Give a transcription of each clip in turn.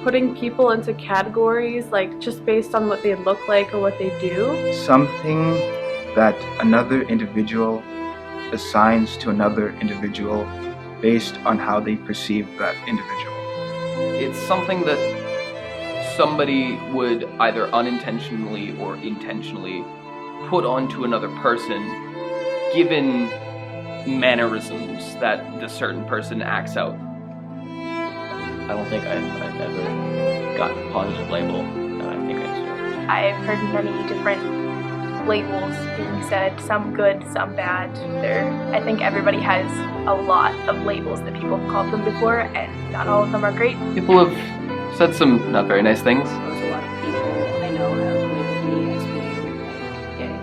putting people into categories, like just based on what they look like or what they do. Something that another individual assigns to another individual based on how they perceive that individual. It's something that somebody would either unintentionally or intentionally put onto another person, given mannerisms that the certain person acts out. I don't think I've ever gotten a positive label that I think I deserve. I've heard many different labels being said, some good, some bad. I think everybody has a lot of labels that people have called them before, and not all of them are great. People have said some not very nice things. There's a lot of people I know have labeled me as being like gay.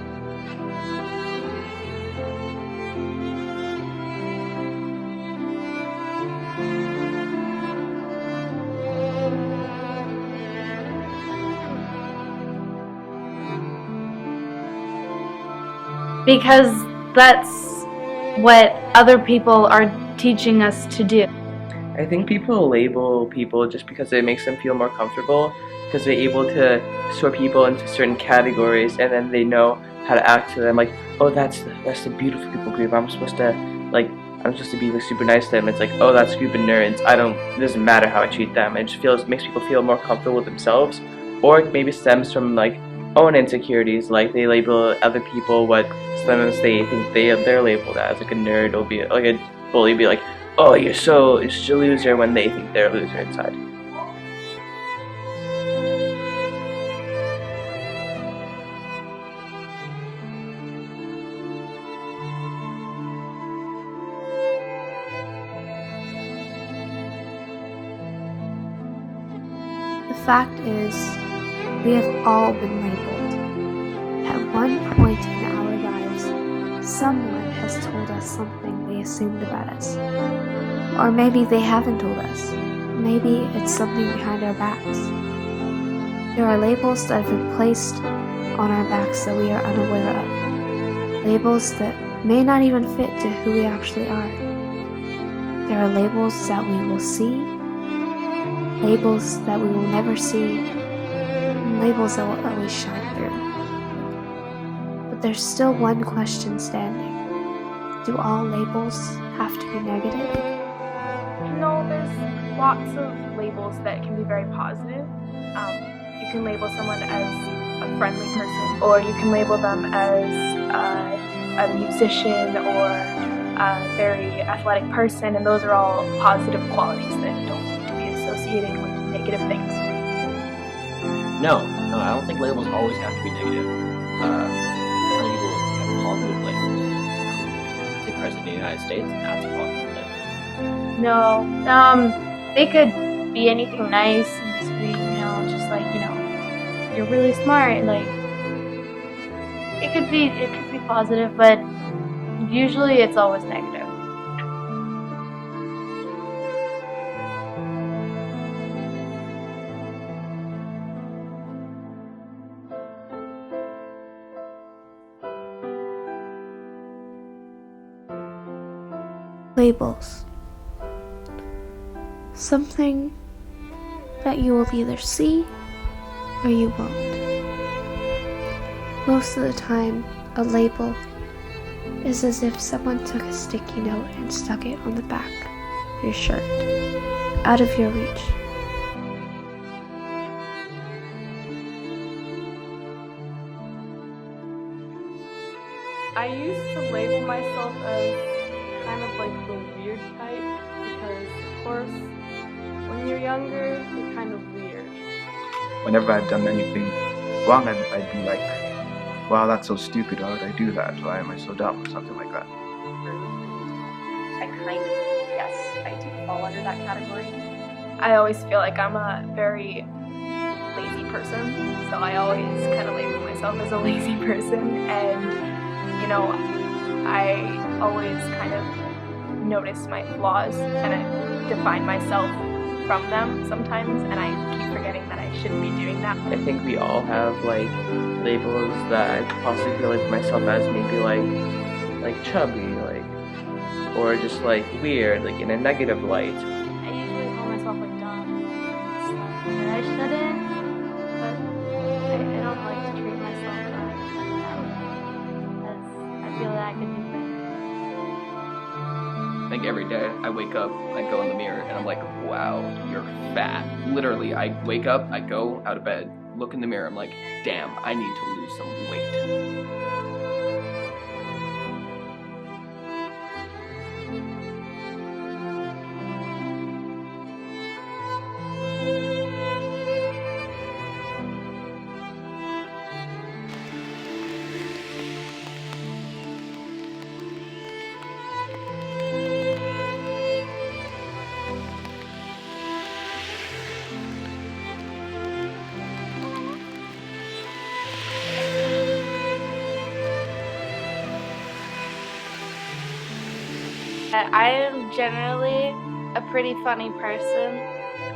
Because that's what other people are teaching us to do. I think people label people just because it makes them feel more comfortable, because they're able to sort people into certain categories, and then they know how to act to them. Like, oh, that's the beautiful people group. I'm supposed to be like super nice to them. It's like, oh, that's a group of nerds. It doesn't matter how I treat them. It just makes people feel more comfortable with themselves, or it maybe stems from like own insecurities. Like they label other people what sometimes they think they're labeled as. Like a nerd will be like a bully, be like, oh, you're a loser, when they think they're a loser inside. The fact is, we have all been labeled. At one point in our lives, someone has told us something they assumed about us. Or maybe they haven't told us. Maybe it's something behind our backs. There are labels that have been placed on our backs that we are unaware of. Labels that may not even fit to who we actually are. There are labels that we will see, labels that we will never see, and labels that will always shine through. But there's still one question standing. Do all labels have to be negative? No, there's lots of labels that can be very positive. You can label someone as a friendly person, or you can label them as a musician or a very athletic person, and those are all positive qualities that don't need to be associated with negative things. No, I don't think labels always have to be negative. Plenty of people have positive labels. Take President of the United States, that's a positive label. No, they could be anything nice and sweet, just like, you're really smart, like, it could be positive, but usually it's always negative. Labels. Something that you will either see or you won't. Most of the time, a label is as if someone took a sticky note and stuck it on the back of your shirt, out of your reach. I used to label myself as kind of like the weird type because, of course, when you're younger, you're kind of weird. Whenever I've done anything wrong, I'd be like, wow, that's so stupid. Why would I do that? Why am I so dumb? Or something like that. I kind of, yes, I do fall under that category. I always feel like I'm a very lazy person, so I always kind of label myself as a lazy person, and I always kind of notice my flaws and I define myself from them sometimes, and I keep forgetting that I shouldn't be doing that. I think we all have like labels that I could possibly feel like myself as, maybe like chubby, or just like weird, like in a negative light. I usually call myself like dumb and stuff. that I shouldn't, but I don't like to treat myself that because I feel that I could do better. I think every day I wake up, I go in the mirror, and I'm like, wow, you're fat. Literally, I wake up, I go out of bed, look in the mirror, I'm like, damn, I need to lose some weight. I am generally a pretty funny person.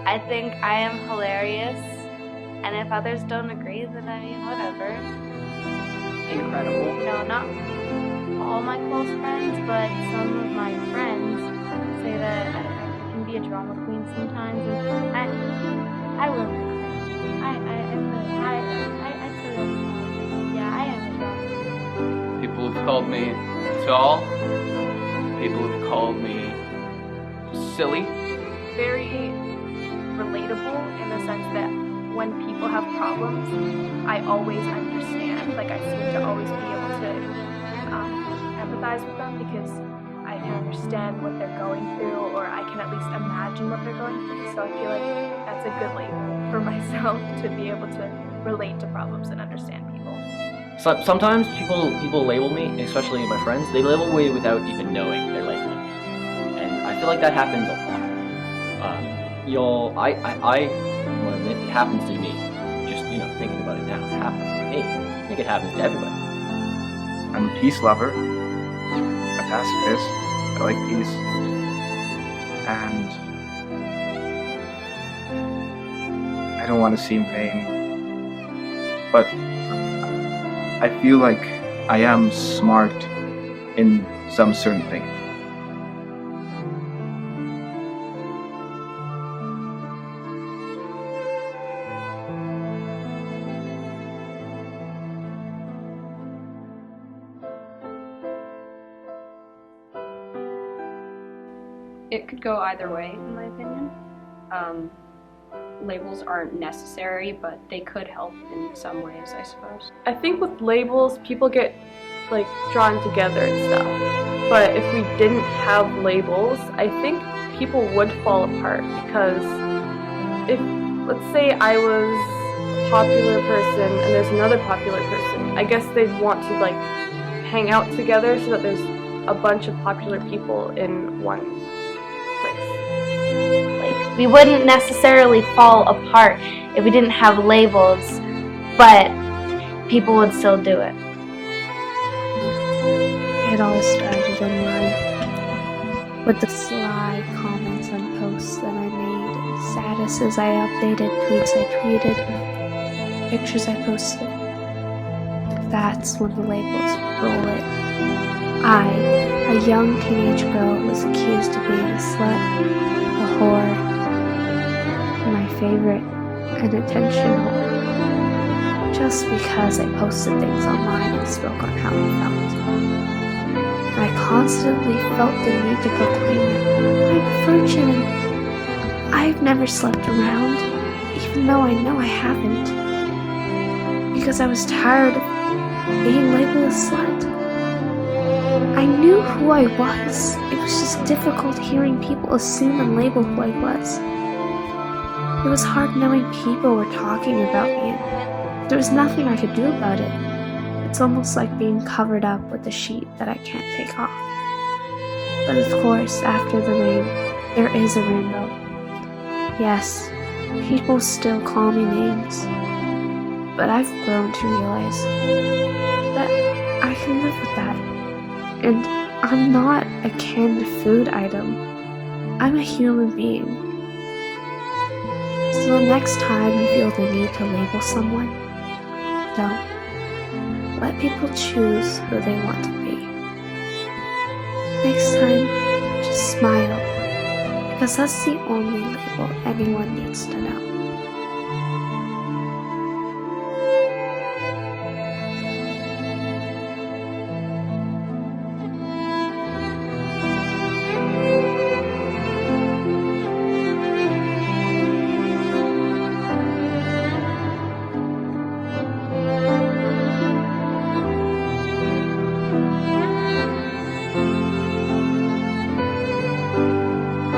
I think I am hilarious, and if others don't agree, then I mean, whatever. Incredible. You know, not all my close friends, but some of my friends say that I can be a drama queen sometimes, and I will. Yeah, I am a drama queen. People have called me tall. People have called me silly. Very relatable in the sense that when people have problems, I always understand. Like, I seem to always be able to empathize with them because I can understand what they're going through, or I can at least imagine what they're going through. So I feel like that's a good label for myself to be able to relate to problems and understand people. Sometimes people label me, especially my friends. They label me without even knowing they're labeling me, and I feel like that happens a lot. When it happens to me, just thinking about it now, it happens to me. I think it happens to everybody. I'm a peace lover, a pacifist. I like peace, and I don't want to seem vain, but I feel like I am smart in some certain thing. It could go either way, in my opinion. Labels aren't necessary, but they could help in some ways, I suppose. I think with labels, people get like drawn together and stuff. But if we didn't have labels, I think people would fall apart because if, let's say I was a popular person and there's another popular person, I guess they'd want to like hang out together so that there's a bunch of popular people in one place. Like, we wouldn't necessarily fall apart if we didn't have labels, but people would still do it. It all started online with the sly comments on posts that I made, statuses I updated, tweets I tweeted, pictures I posted. That's when the labels roll in. I, a young teenage girl, was accused of being a slut, a whore, my favorite, an attention whore, just because I posted things online and spoke on how I felt. I constantly felt the need to proclaim that I'm a virgin and I've never slept around, even though I know I haven't, because I was tired of being labeled a slut. I knew who I was. It was just difficult hearing people assume and label who I was. It was hard knowing people were talking about me, and there was nothing I could do about it. It's almost like being covered up with a sheet that I can't take off. But of course, after the rain, there is a rainbow. Yes, people still call me names, but I've grown to realize that I can live with that. And I'm not a canned food item. I'm a human being. So the next time you feel the need to label someone, don't. Let people choose who they want to be. Next time, just smile, because that's the only label anyone needs to know.